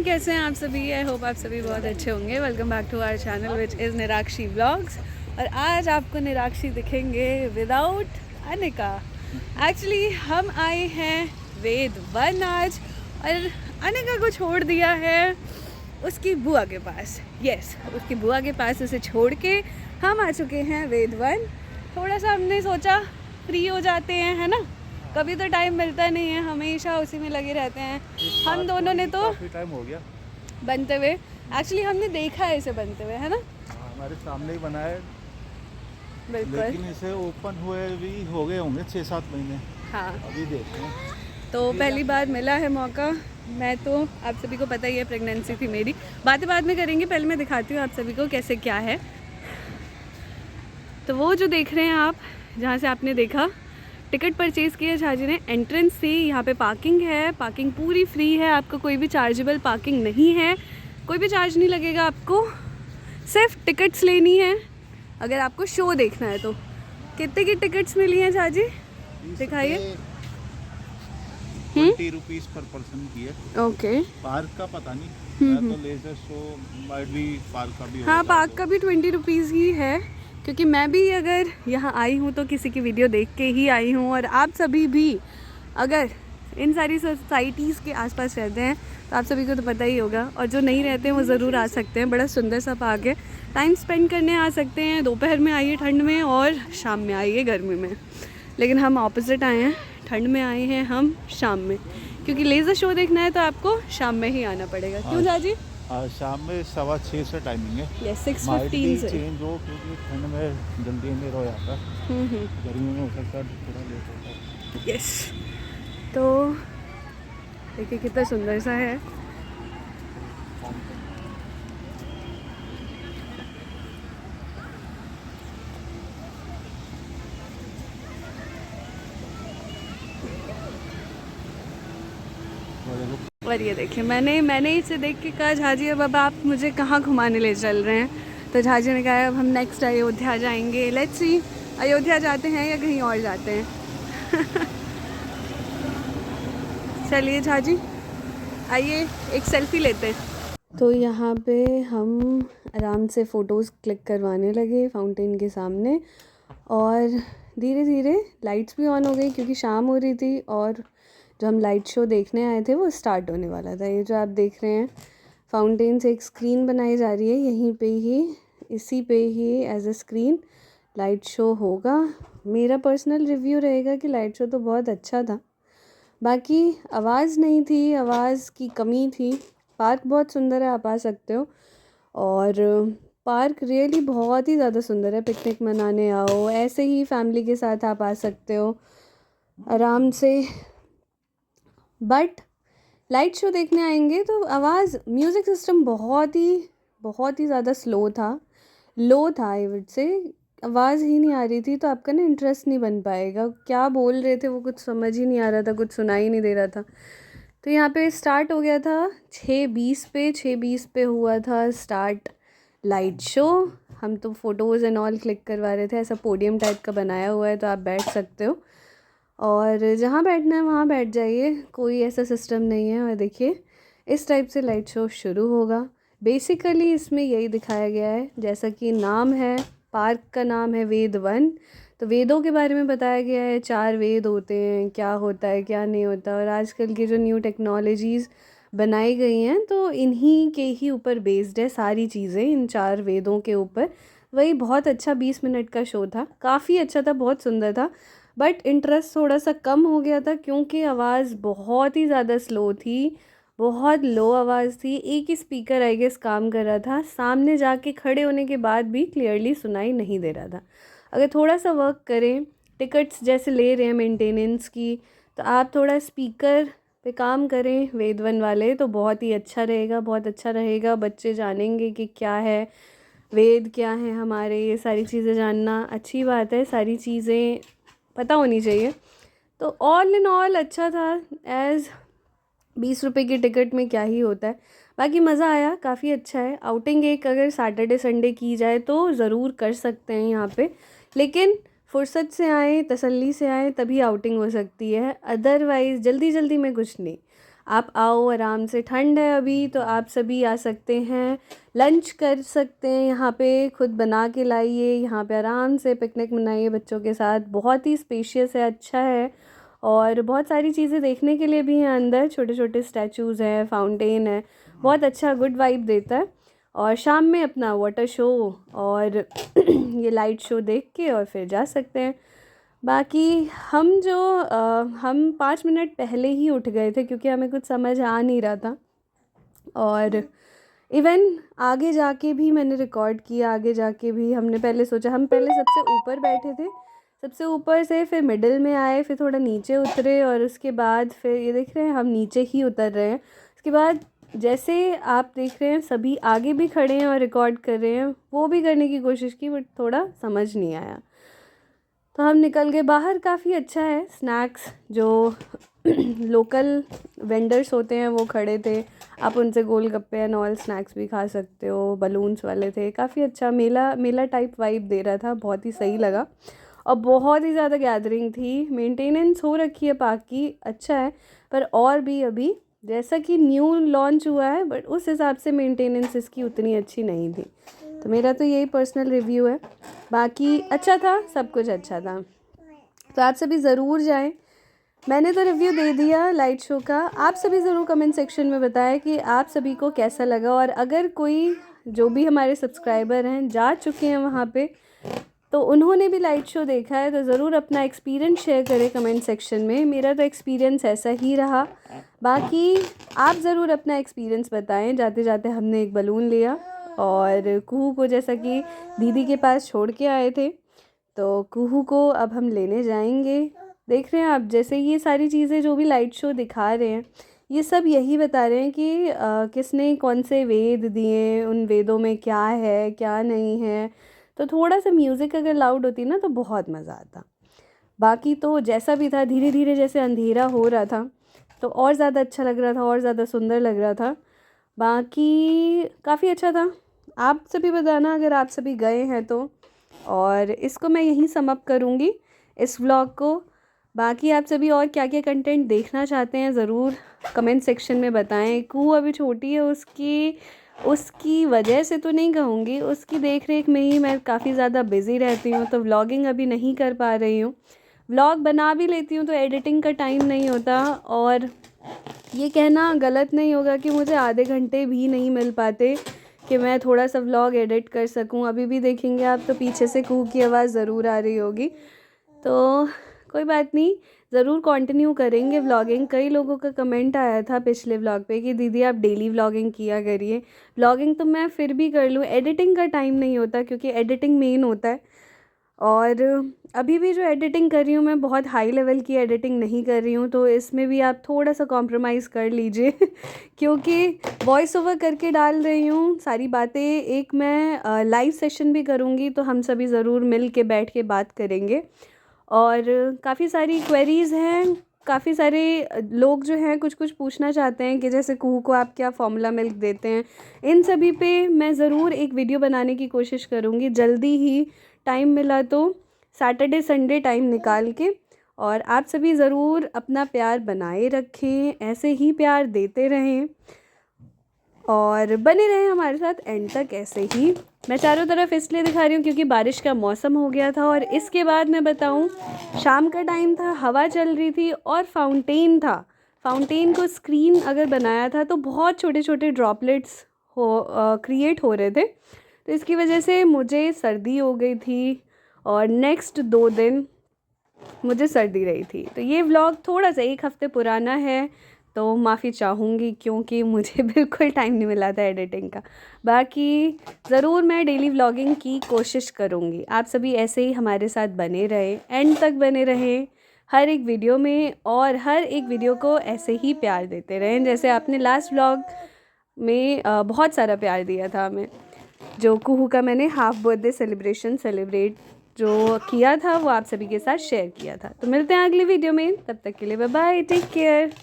Everyone, कैसे हैं आप सभी। आई होप आप सभी बहुत अच्छे होंगे। Welcome back to our channel which is Nirakshi vlogs. और आज आपको निराक्षी दिखेंगे विदाउट अनिका। एक्चुअली हम आए हैं वेद वन आज, और अनिका को छोड़ दिया है उसकी बुआ के पास। यस, उसकी बुआ के पास उसे छोड़ के हम आ चुके हैं वेद वन। थोड़ा सा हमने सोचा फ्री हो जाते हैं, है ना। कभी तो टाइम मिलता नहीं है, हमेशा उसी में लगे रहते हैं। हम दोनों ने तो काफी टाइम हो गया बनते हुए, एक्चुअली हमने देखा है इसे बनते हुए, है ना। हमारे सामने ही बना है, बिल्कुल। लेकिन इसे ओपन हुए भी हो गए होंगे 6-7 महीने। हाँ, अभी देखते हैं। तो पहली बार मिला है मौका। मैं तो, आप सभी को पता ही है, प्रेगनेंसी थी मेरी। बातें बाद में करेंगे, पहले मैं दिखाती हूँ आप सभी को कैसे क्या है। तो वो जो देख रहे हैं आप, जहाँ से आपने देखा, टिकट परचेज़ किया झाजी ने एंट्रेंस से। यहाँ पे पार्किंग है, पार्किंग पूरी फ्री है, आपको कोई भी चार्जेबल पार्किंग नहीं है, कोई भी चार्ज नहीं लगेगा आपको, सिर्फ टिकट्स लेनी है अगर आपको शो देखना है तो। कितने की टिकट्स मिली हैं झाजी, दिखाइए। 20 रुपीज़ पर पर्सन की है। ओके, पार्क का पता नहीं, मैं तो लेजर शो माइट भी पार्क का भी हाँ, होगा पार्क तो। का भी 20 रुपीज़ ही है, क्योंकि मैं भी अगर यहाँ आई हूँ तो किसी की वीडियो देख के ही आई हूँ। और आप सभी भी अगर इन सारी सोसाइटीज़ के आसपास रहते हैं तो आप सभी को तो पता ही होगा, और जो नहीं रहते हैं वो ज़रूर आ सकते हैं। बड़ा सुंदर सा पार्क है, टाइम स्पेंड करने आ सकते हैं। दोपहर में आइए ठंड में, और शाम में आइए गर्मी में। लेकिन हम ऑपोजिट आए हैं, ठंड में आए हैं हम शाम में, क्योंकि लेज़र शो देखना है तो आपको शाम में ही आना पड़ेगा। क्यों झाजी? आज शाम में 6:15 से टाइमिंग है। यस, माइट 6:15 भी से। चेंज हो, क्योंकि ठंड में जल्दी अंधेरा हो जाता है। गर्मी में हो सकता है थोड़ा लेट होता है। यस, तो देखिए कितना सुंदर सा है। और ये देखिए, मैंने इसे देख के कहा, झाजी अब आप मुझे कहाँ घुमाने ले चल रहे हैं। तो झाजी ने कहा अब हम नेक्स्ट अयोध्या जाएंगे। लेट्स सी, अयोध्या जाते हैं या कहीं और जाते हैं। चलिए झाजी, आइए एक सेल्फी लेते हैं। तो यहाँ पे हम आराम से फ़ोटोज़ क्लिक करवाने लगे फाउंटेन के सामने, और धीरे धीरे लाइट्स भी ऑन हो गई, क्योंकि शाम हो रही थी और जो हम लाइट शो देखने आए थे वो स्टार्ट होने वाला था। ये जो आप देख रहे हैं, फाउंटेन से एक स्क्रीन बनाई जा रही है, यहीं पे ही, इसी पे ही as a screen light show होगा। मेरा पर्सनल रिव्यू रहेगा कि लाइट शो तो बहुत अच्छा था, बाकी आवाज़ नहीं थी, आवाज़ की कमी थी। पार्क बहुत सुंदर है, आप आ सकते हो। और पार्क रियली बहुत ही ज़्यादा सुंदर है, पिकनिक मनाने आओ, ऐसे ही फैमिली के साथ आप आ सकते हो आराम से। बट लाइट शो देखने आएंगे तो आवाज़, म्यूज़िक सिस्टम बहुत ही ज़्यादा स्लो था, लो था आई वुड से। आवाज़ ही नहीं आ रही थी, तो आपका ना इंटरेस्ट नहीं बन पाएगा। क्या बोल रहे थे वो कुछ समझ ही नहीं आ रहा था, कुछ सुनाई नहीं दे रहा था। तो यहाँ पे स्टार्ट हो गया था 6:20 पे हुआ था स्टार्ट लाइट शो। हम तो फ़ोटोज़ एंड ऑल क्लिक करवा रहे थे। ऐसा पोडियम टाइप का बनाया हुआ है, तो आप बैठ सकते हो, और जहाँ बैठना है वहाँ बैठ जाइए, कोई ऐसा सिस्टम नहीं है। और देखिए इस टाइप से लाइट शो शुरू होगा। बेसिकली इसमें यही दिखाया गया है, जैसा कि नाम है, पार्क का नाम है वेद वन, तो वेदों के बारे में बताया गया है। 4 वेद होते हैं, क्या होता है क्या नहीं होता, और आजकल की जो न्यू टेक्नोलॉजीज़ बनाई गई हैं तो इन्हीं के ही ऊपर बेस्ड है सारी चीज़ें, इन 4 वेदों के ऊपर। वही बहुत अच्छा 20 मिनट का शो था, काफ़ी अच्छा था, बहुत सुंदर था। बट इंटरेस्ट थोड़ा सा कम हो गया था, क्योंकि आवाज़ बहुत ही ज़्यादा स्लो थी, बहुत लो आवाज़ थी। एक ही स्पीकर आई गेस काम कर रहा था, सामने जाके खड़े होने के बाद भी क्लियरली सुनाई नहीं दे रहा था। अगर थोड़ा सा वर्क करें, टिकट्स जैसे ले रहे हैं मेंटेनेंस की, तो आप थोड़ा स्पीकर पे काम करें वेद वन वाले, तो बहुत ही अच्छा रहेगा, बहुत अच्छा रहेगा। बच्चे जानेंगे कि क्या है वेद, क्या है हमारे, ये सारी चीज़ें जानना अच्छी बात है, सारी चीज़ें पता होनी चाहिए। तो ऑल इन ऑल अच्छा था। एज़ 20 रुपये की टिकट में क्या ही होता है, बाकी मज़ा आया, काफ़ी अच्छा है। आउटिंग एक अगर सैटरडे संडे की जाए तो ज़रूर कर सकते हैं यहाँ पे, लेकिन फुर्सत से आएँ, तसल्ली से आएँ, तभी आउटिंग हो सकती है। अदरवाइज़ जल्दी जल्दी में कुछ नहीं। आप आओ आराम से, ठंड है अभी तो आप सभी आ सकते हैं, लंच कर सकते हैं यहाँ पे, खुद बना के लाइए, यहाँ पे आराम से पिकनिक मनाइए बच्चों के साथ। बहुत ही स्पेशियस है, अच्छा है और बहुत सारी चीज़ें देखने के लिए भी हैं अंदर, छोटे छोटे स्टैचूज़ हैं, फाउंटेन है, बहुत अच्छा गुड वाइब देता है। और शाम में अपना वाटर शो और ये लाइट शो देख के और फिर जा सकते हैं। बाकी हम 5 मिनट पहले ही उठ गए थे क्योंकि हमें कुछ समझ आ नहीं रहा था। और इवन आगे जाके भी मैंने रिकॉर्ड किया, आगे जाके भी हमने पहले सोचा, हम पहले सबसे ऊपर बैठे थे, सबसे ऊपर से फिर मिडिल में आए, फिर थोड़ा नीचे उतरे और उसके बाद फिर ये देख रहे हैं हम नीचे ही उतर रहे हैं। उसके बाद जैसे आप देख रहे हैं सभी आगे भी खड़े हैं और रिकॉर्ड कर रहे हैं, वो भी करने की कोशिश की बट थोड़ा समझ नहीं आया तो हम निकल गए बाहर। काफ़ी अच्छा है, स्नैक्स जो लोकल वेंडर्स होते हैं वो खड़े थे, आप उनसे गोलगप्पे एंड ऑल स्नैक्स भी खा सकते हो, बलून्स वाले थे, काफ़ी अच्छा मेला टाइप वाइब दे रहा था, बहुत ही सही लगा। और बहुत ही ज़्यादा गैदरिंग थी, मेंटेनेंस हो रखी है पार्क की, अच्छा है, पर और भी अभी जैसा कि न्यू लॉन्च हुआ है बट उस हिसाब से मेंटेनेंस इसकी उतनी अच्छी नहीं थी। तो मेरा तो यही पर्सनल रिव्यू है, बाकी अच्छा था, सब कुछ अच्छा था, तो आप सभी ज़रूर जाएं। मैंने तो रिव्यू दे दिया लाइट शो का, आप सभी ज़रूर कमेंट सेक्शन में बताएं कि आप सभी को कैसा लगा। और अगर कोई जो भी हमारे सब्सक्राइबर हैं जा चुके हैं वहाँ पे तो उन्होंने भी लाइट शो देखा है तो ज़रूर अपना एक्सपीरियंस शेयर करें कमेंट सेक्शन में। मेरा तो एक्सपीरियंस ऐसा ही रहा, बाकी आप ज़रूर अपना एक्सपीरियंस बताएं। जाते जाते हमने एक बलून लिया और कुहू को जैसा कि दीदी के पास छोड़ के आए थे तो कुहू को अब हम लेने जाएंगे। देख रहे हैं आप, जैसे ये सारी चीज़ें जो भी लाइट शो दिखा रहे हैं ये सब यही बता रहे हैं कि किसने कौन से वेद दिए, उन वेदों में क्या है क्या नहीं है। तो थोड़ा सा म्यूज़िक अगर लाउड होती ना तो बहुत मज़ा आता। बाकी तो जैसा भी था, धीरे धीरे जैसे अंधेरा हो रहा था तो और ज़्यादा अच्छा लग रहा था, और ज़्यादा सुंदर लग रहा था। बाकी काफ़ी अच्छा था, आप सभी बताना अगर आप सभी गए हैं तो। और इसको मैं यहीं सम अप करूँगी इस व्लॉग को। बाकी आप सभी और क्या क्या कंटेंट देखना चाहते हैं ज़रूर कमेंट सेक्शन में बताएं। कुहू अभी छोटी है, उसकी वजह से तो नहीं कहूँगी, उसकी देख रेख में ही मैं काफ़ी ज़्यादा बिज़ी रहती हूँ तो व्लॉगिंग अभी नहीं कर पा रही हूँ। व्लॉग बना भी लेती हूँ तो एडिटिंग का टाइम नहीं होता, और ये कहना गलत नहीं होगा कि मुझे आधे घंटे भी नहीं मिल पाते कि मैं थोड़ा सा व्लॉग एडिट कर सकूं। अभी भी देखेंगे आप तो पीछे से कुहू की आवाज़ ज़रूर आ रही होगी, तो कोई बात नहीं, ज़रूर कंटिन्यू करेंगे व्लॉगिंग। कई लोगों का कमेंट आया था पिछले व्लॉग पे कि दीदी आप डेली व्लॉगिंग किया करिए। व्लॉगिंग तो मैं फिर भी कर लूँ, एडिटिंग का टाइम नहीं होता क्योंकि एडिटिंग मेन होता है। और अभी भी जो एडिटिंग कर रही हूँ मैं बहुत हाई लेवल की एडिटिंग नहीं कर रही हूँ, तो इसमें भी आप थोड़ा सा कॉम्प्रोमाइज़ कर लीजिए क्योंकि वॉइस ओवर करके डाल रही हूँ सारी बातें। एक मैं लाइव सेशन भी करूँगी तो हम सभी ज़रूर मिल के बैठ के बात करेंगे। और काफ़ी सारी क्वेरीज़ हैं, काफ़ी सारे लोग जो हैं कुछ कुछ पूछना चाहते हैं कि जैसे कुहू को आप क्या फार्मूला मिल्क देते हैं, इन सभी पे मैं ज़रूर एक वीडियो बनाने की कोशिश करूँगी जल्दी ही, टाइम मिला तो सैटरडे संडे टाइम निकाल के। और आप सभी ज़रूर अपना प्यार बनाए रखें, ऐसे ही प्यार देते रहें और बने रहें हमारे साथ एंड तक ऐसे ही। मैं चारों तरफ इसलिए दिखा रही हूँ क्योंकि बारिश का मौसम हो गया था। और इसके बाद मैं बताऊँ, शाम का टाइम था, हवा चल रही थी और फाउंटेन था। फाउंटेन को स्क्रीन अगर बनाया था तो बहुत छोटे छोटे ड्रॉपलेट्स क्रिएट हो रहे थे, तो इसकी वजह से मुझे सर्दी हो गई थी और नेक्स्ट 2 दिन मुझे सर्दी रही थी। तो ये व्लॉग थोड़ा सा 1 हफ़्ते पुराना है तो माफ़ी चाहूँगी क्योंकि मुझे बिल्कुल टाइम नहीं मिला था एडिटिंग का। बाकी ज़रूर मैं डेली व्लॉगिंग की कोशिश करूँगी। आप सभी ऐसे ही हमारे साथ बने रहें, एंड तक बने रहें हर एक वीडियो में, और हर एक वीडियो को ऐसे ही प्यार देते रहें जैसे आपने लास्ट व्लॉग में बहुत सारा प्यार दिया था हमें। जो कुहू का मैंने हाफ बर्थडे सेलिब्रेट जो किया था वो आप सभी के साथ शेयर किया था। तो मिलते हैं अगली वीडियो में, तब तक के लिए बाय बाय, टेक केयर।